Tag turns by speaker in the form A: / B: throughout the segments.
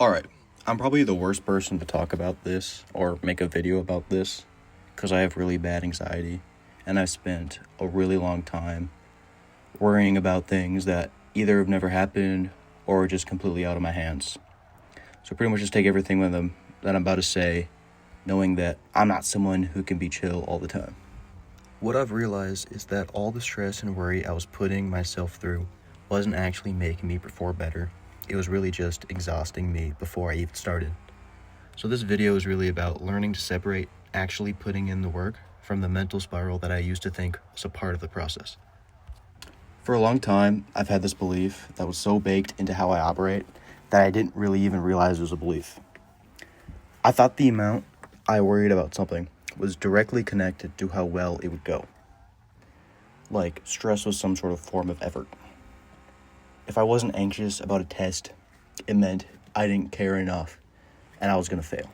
A: Alright, I'm probably the worst person to talk about this or make a video about this because I have really bad anxiety and I've spent a really long time worrying about things that either have never happened or are just completely out of my hands. So pretty much just take everything with them that I'm about to say, knowing that I'm not someone who can be chill all the time. What I've realized is that all the stress and worry I was putting myself through wasn't actually making me perform better. It was really just exhausting me before I even started. So this video is really about learning to separate actually putting in the work from the mental spiral that I used to think was a part of the process. For a long time, I've had this belief that was so baked into how I operate that I didn't really even realize it was a belief. I thought the amount I worried about something was directly connected to how well it would go. Like stress was some sort of form of effort. If I wasn't anxious about a test, it meant I didn't care enough and I was going to fail.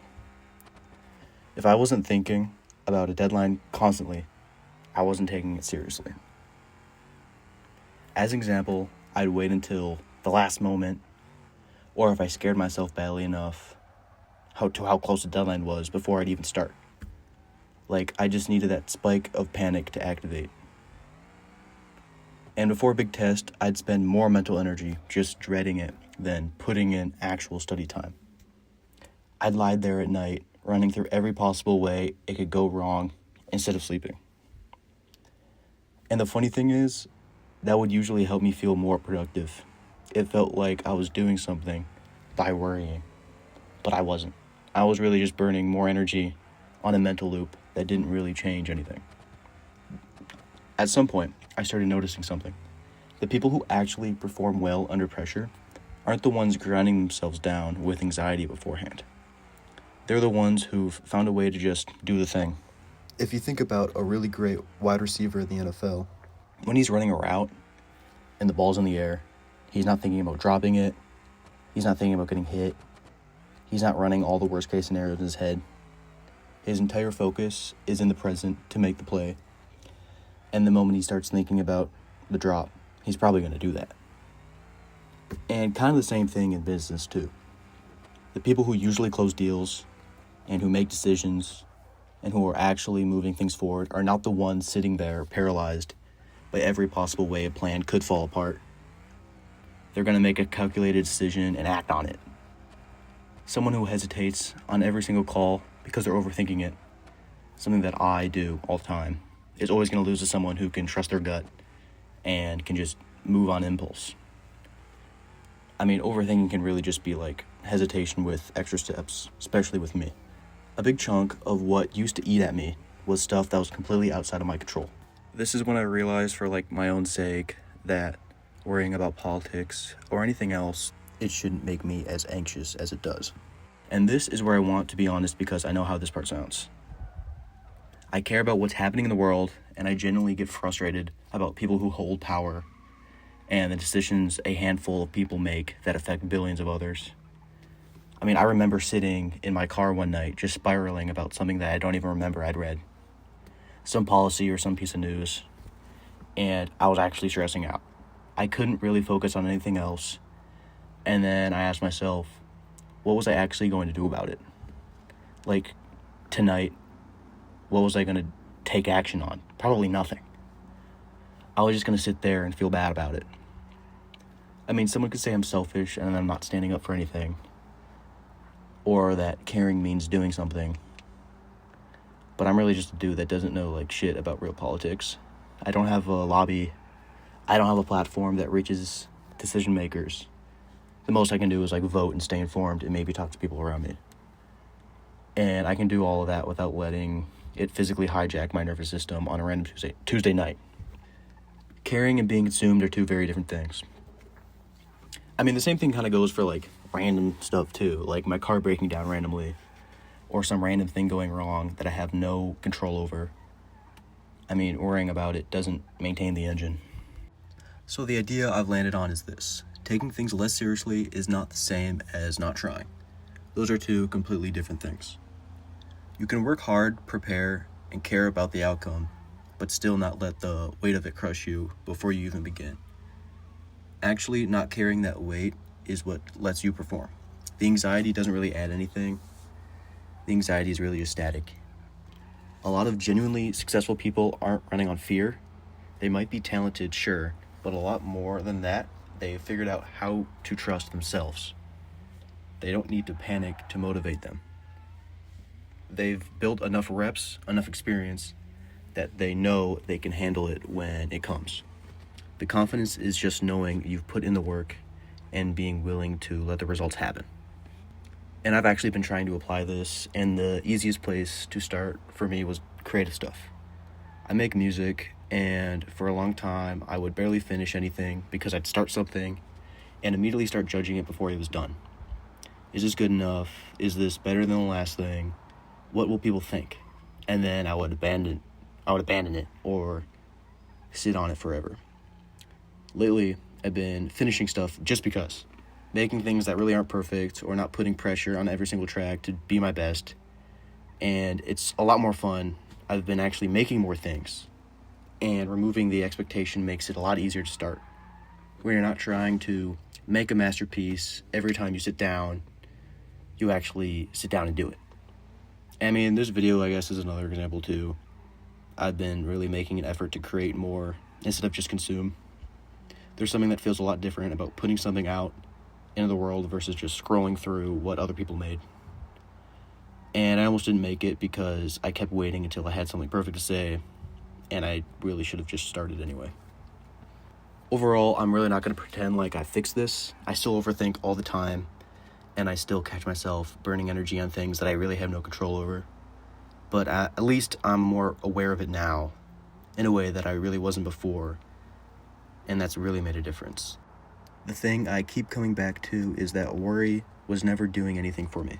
A: If I wasn't thinking about a deadline constantly, I wasn't taking it seriously. As an example, I'd wait until the last moment, or if I scared myself badly enough how close the deadline was before I'd even start. Like, I just needed that spike of panic to activate. And before a big test, I'd spend more mental energy just dreading it than putting in actual study time. I'd lie there at night, running through every possible way it could go wrong instead of sleeping. And the funny thing is, that would usually help me feel more productive. It felt like I was doing something by worrying, but I wasn't. I was really just burning more energy on a mental loop that didn't really change anything. At some point, I started noticing something. The people who actually perform well under pressure aren't the ones grinding themselves down with anxiety beforehand. They're the ones who've found a way to just do the thing. If you think about a really great wide receiver in the NFL, when he's running a route and the ball's in the air, he's not thinking about dropping it. He's not thinking about getting hit. He's not running all the worst case scenarios in his head. His entire focus is in the present to make the play. And the moment he starts thinking about the drop, he's probably going to do that. And kind of the same thing in business too. The people who usually close deals and who make decisions and who are actually moving things forward are not the ones sitting there paralyzed by every possible way a plan could fall apart. They're going to make a calculated decision and act on it. Someone who hesitates on every single call because they're overthinking it, something that I do all the time, is always going to lose to someone who can trust their gut and can just move on impulse. I mean, overthinking can really just be like hesitation with extra steps, especially with me. A big chunk of what used to eat at me was stuff that was completely outside of my control. This is when I realized, for like my own sake, that worrying about politics or anything else, it shouldn't make me as anxious as it does. And this is where I want to be honest, because I know how this part sounds. I care about what's happening in the world, and I genuinely get frustrated about people who hold power and the decisions a handful of people make that affect billions of others. I mean, I remember sitting in my car one night just spiraling about something that I don't even remember I'd read. Some policy or some piece of news, and I was actually stressing out. I couldn't really focus on anything else, and then I asked myself, what was I actually going to do about it? Like, tonight, what was I going to take action on? Probably nothing. I was just going to sit there and feel bad about it. I mean, someone could say I'm selfish and I'm not standing up for anything, or that caring means doing something. But I'm really just a dude that doesn't know like shit about real politics. I don't have a lobby. I don't have a platform that reaches decision makers. The most I can do is like vote and stay informed and maybe talk to people around me. And I can do all of that without letting it physically hijack my nervous system on a random Tuesday night. Caring and being consumed are two very different things. I mean, the same thing kind of goes for like random stuff too, like my car breaking down randomly, or some random thing going wrong that I have no control over. I mean, worrying about it doesn't maintain the engine. So the idea I've landed on is this: taking things less seriously is not the same as not trying. Those are two completely different things. You can work hard, prepare, and care about the outcome, but still not let the weight of it crush you before you even begin. Actually, not carrying that weight is what lets you perform. The anxiety doesn't really add anything. The anxiety is really just static. A lot of genuinely successful people aren't running on fear. They might be talented, sure, but a lot more than that, they've figured out how to trust themselves. They don't need to panic to motivate them. They've built enough reps, enough experience, that they know they can handle it when it comes. The confidence is just knowing you've put in the work and being willing to let the results happen. And I've actually been trying to apply this, and the easiest place to start for me was creative stuff. I make music, and for a long time, I would barely finish anything because I'd start something and immediately start judging it before it was done. Is this good enough? Is this better than the last thing? What will people think? And then I would abandon it or sit on it forever. Lately, I've been finishing stuff just because. Making things that really aren't perfect or not putting pressure on every single track to be my best. And it's a lot more fun. I've been actually making more things. And removing the expectation makes it a lot easier to start. When you're not trying to make a masterpiece every time you sit down, you actually sit down and do it. I mean, this video, I guess, is another example too. I've been really making an effort to create more instead of just consume. There's something that feels a lot different about putting something out into the world versus just scrolling through what other people made. And I almost didn't make it because I kept waiting until I had something perfect to say, and I really should have just started anyway. Overall, I'm really not going to pretend like I fixed this. I still overthink all the time, and I still catch myself burning energy on things that I really have no control over. But at least I'm more aware of it now, in a way that I really wasn't before, and that's really made a difference. The thing I keep coming back to is that worry was never doing anything for me.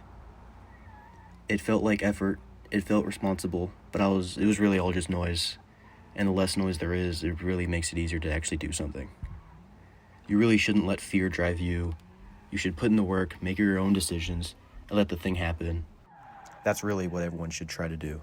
A: It felt like effort, it felt responsible, but it was really all just noise. And the less noise there is, it really makes it easier to actually do something. You really shouldn't let fear drive you. You should put in the work, make your own decisions, and let the thing happen. That's really what everyone should try to do.